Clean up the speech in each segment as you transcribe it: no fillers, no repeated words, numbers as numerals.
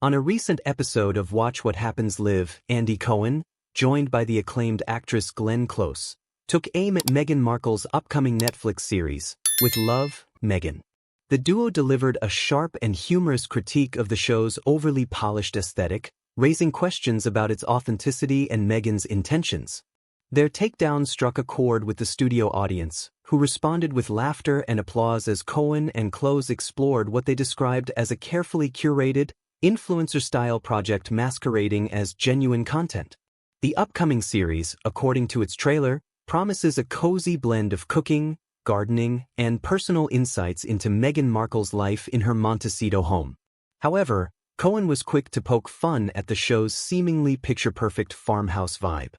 On a recent episode of Watch What Happens Live, Andy Cohen, joined by the acclaimed actress Glenn Close, took aim at Meghan Markle's upcoming Netflix series, With Love, Meghan. The duo delivered a sharp and humorous critique of the show's overly polished aesthetic, raising questions about its authenticity and Meghan's intentions. Their takedown struck a chord with the studio audience, who responded with laughter and applause as Cohen and Close explored what they described as a carefully curated, influencer-style project masquerading as genuine content. The upcoming series, according to its trailer, promises a cozy blend of cooking, gardening, and personal insights into Meghan Markle's life in her Montecito home. However, Cohen was quick to poke fun at the show's seemingly picture-perfect farmhouse vibe.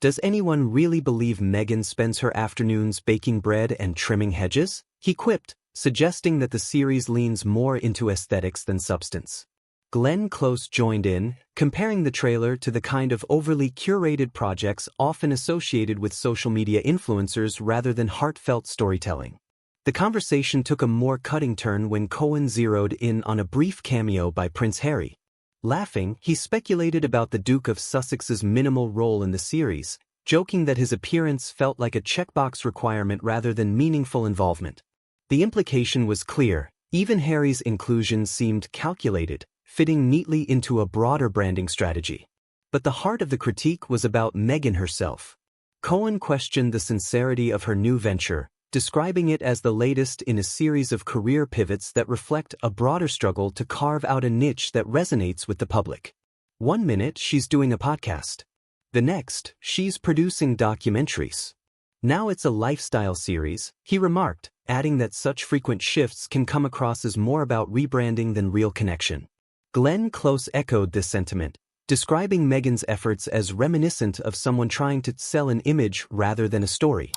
Does anyone really believe Meghan spends her afternoons baking bread and trimming hedges? He quipped, suggesting that the series leans more into aesthetics than substance. Glenn Close joined in, comparing the trailer to the kind of overly curated projects often associated with social media influencers rather than heartfelt storytelling. The conversation took a more cutting turn when Cohen zeroed in on a brief cameo by Prince Harry. Laughing, he speculated about the Duke of Sussex's minimal role in the series, joking that his appearance felt like a checkbox requirement rather than meaningful involvement. The implication was clear: even Harry's inclusion seemed calculated, fitting neatly into a broader branding strategy. But the heart of the critique was about Meghan herself. Cohen questioned the sincerity of her new venture, describing it as the latest in a series of career pivots that reflect a broader struggle to carve out a niche that resonates with the public. One minute she's doing a podcast. The next, she's producing documentaries. Now it's a lifestyle series, he remarked, adding that such frequent shifts can come across as more about rebranding than real connection. Glenn Close echoed this sentiment, describing Meghan's efforts as reminiscent of someone trying to sell an image rather than a story.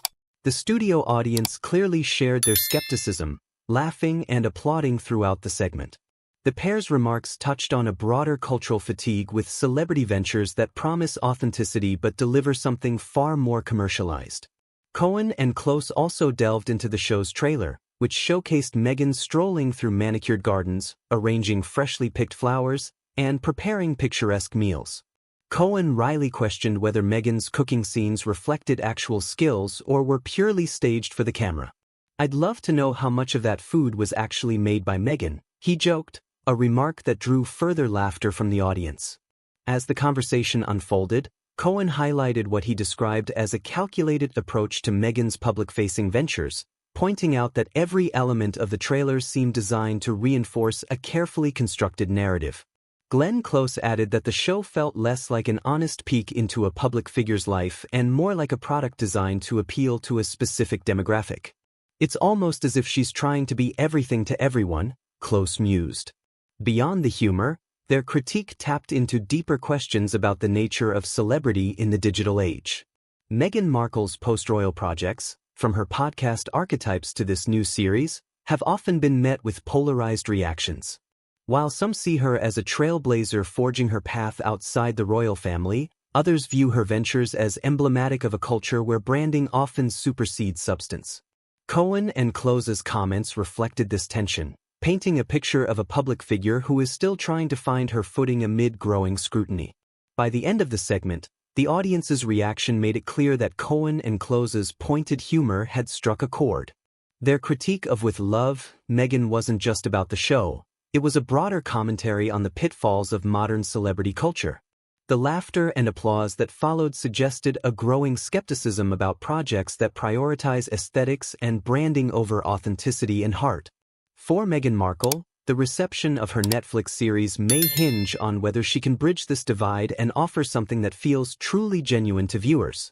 The studio audience clearly shared their skepticism, laughing and applauding throughout the segment. The pair's remarks touched on a broader cultural fatigue with celebrity ventures that promise authenticity but deliver something far more commercialized. Cohen and Close also delved into the show's trailer, which showcased Meghan strolling through manicured gardens, arranging freshly picked flowers, and preparing picturesque meals. Cohen wryly questioned whether Meghan's cooking scenes reflected actual skills or were purely staged for the camera. "I'd love to know how much of that food was actually made by Meghan," he joked, a remark that drew further laughter from the audience. As the conversation unfolded, Cohen highlighted what he described as a calculated approach to Meghan's public-facing ventures, pointing out that every element of the trailer seemed designed to reinforce a carefully constructed narrative. Glenn Close added that the show felt less like an honest peek into a public figure's life and more like a product designed to appeal to a specific demographic. "It's almost as if she's trying to be everything to everyone," Close mused. Beyond the humor, their critique tapped into deeper questions about the nature of celebrity in the digital age. Meghan Markle's post-royal projects, from her podcast archetypes to this new series, have often been met with polarized reactions. While some see her as a trailblazer forging her path outside the royal family, others view her ventures as emblematic of a culture where branding often supersedes substance. Cohen and Close's comments reflected this tension, painting a picture of a public figure who is still trying to find her footing amid growing scrutiny. By the end of the segment, the audience's reaction made it clear that Cohen and Close's pointed humor had struck a chord. Their critique of With Love, Meghan wasn't just about the show, it was a broader commentary on the pitfalls of modern celebrity culture. The laughter and applause that followed suggested a growing skepticism about projects that prioritize aesthetics and branding over authenticity and heart. For Meghan Markle, the reception of her Netflix series may hinge on whether she can bridge this divide and offer something that feels truly genuine to viewers.